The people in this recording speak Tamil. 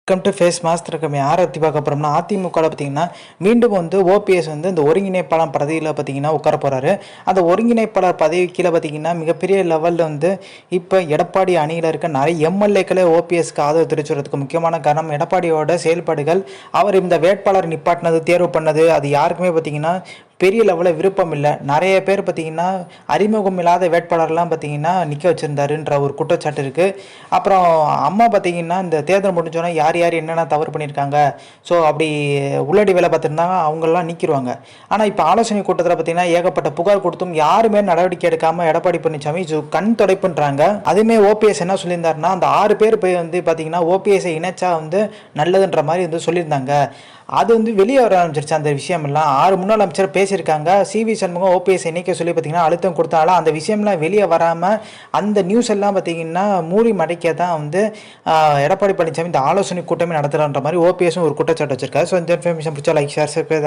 வெல்கம் டு ஃபேஸ் மாஸ்டர் கம்மி யாரை பற்றி பார்க்க போகிறோம்னா அதிமுகவில் பார்த்தீங்கன்னா மீண்டும் ஓபிஎஸ் இந்த ஒருங்கிணைப்பாளர் பதவியில் பார்த்தீங்கன்னா உட்கார போகிறாரு. அந்த ஒருங்கிணைப்பாளர் பதவி கீழே பார்த்தீங்கன்னா மிகப்பெரிய லெவலில் இப்போ எடப்பாடி அணியில் இருக்க நிறைய எம்எல்ஏக்களே ஓபிஎஸ்க்கு ஆதரவு தெரிவிச்சுறதுக்கு முக்கியமான காரணம் எடப்பாடியோட செயல்பாடுகள். அவர் இந்த வேட்பாளர் நிப்பாட்டினது, தேர்வு பண்ணது, அது யாருக்குமே பார்த்தீங்கன்னா பெரிய லெவலில் விருப்பம் இல்லை. நிறைய பேர் பார்த்திங்கன்னா அறிமுகம் இல்லாத வேட்பாளர்லாம் பார்த்திங்கன்னா நிற்க வச்சுருந்தாருன்ற ஒரு குற்றச்சாட்டு இருக்குது. அப்புறம் அம்மா பார்த்திங்கன்னா இந்த தேர்தல் முடிஞ்சோன்னா யார் யார் என்னென்ன தவறு பண்ணியிருக்காங்க, ஸோ அப்படி உள்ளடி வேலை பார்த்துருந்தாங்க, அவங்களெலாம் நீக்கிடுவாங்க. ஆனால் இப்போ ஆலோசனை கூட்டத்தில் பார்த்திங்கன்னா ஏகப்பட்ட புகார் கொடுத்தும் யாருமே நடவடிக்கை எடுக்காமல் எடப்பாடி பழனிசாமி கண் துடைப்புன்றாங்க. அதுவுமே ஓபிஎஸ் என்ன சொல்லியிருந்தாருன்னா, அந்த 6 பேர் போய் பார்த்திங்கன்னா ஓபிஎஸ்ஐ இணைச்சா நல்லதுன்ற மாதிரி சொல்லியிருந்தாங்க. அது வெளியே வர ஆரம்பிச்சிருச்சு. அந்த விஷயம்லாம் 6 முன்னாள் அமைச்சர் பேசியிருக்காங்க. சிவி சண்முகம் ஓபிஎஸ் இணைக்க சொல்லி பார்த்தீங்கன்னா அழுத்தம் கொடுத்தாலும் அந்த விஷயம்லாம் வெளியே வராமல் அந்த நியூஸ் எல்லாம் பார்த்தீங்கன்னா மூடி மடைக்க தான் எடப்பாடி பழனிசாமி இந்த ஆலோசனை கூட்டமே நடத்துகிறான்ற மாதிரி ஓபிஎஸும் ஒரு குற்றச்சாட்டு வச்சிருக்காரு. ஸோ இந்த இன்ஃபர்மேஷன் பிடிச்சா லைக், ஷேர், சப்ஸ்கிரைப்.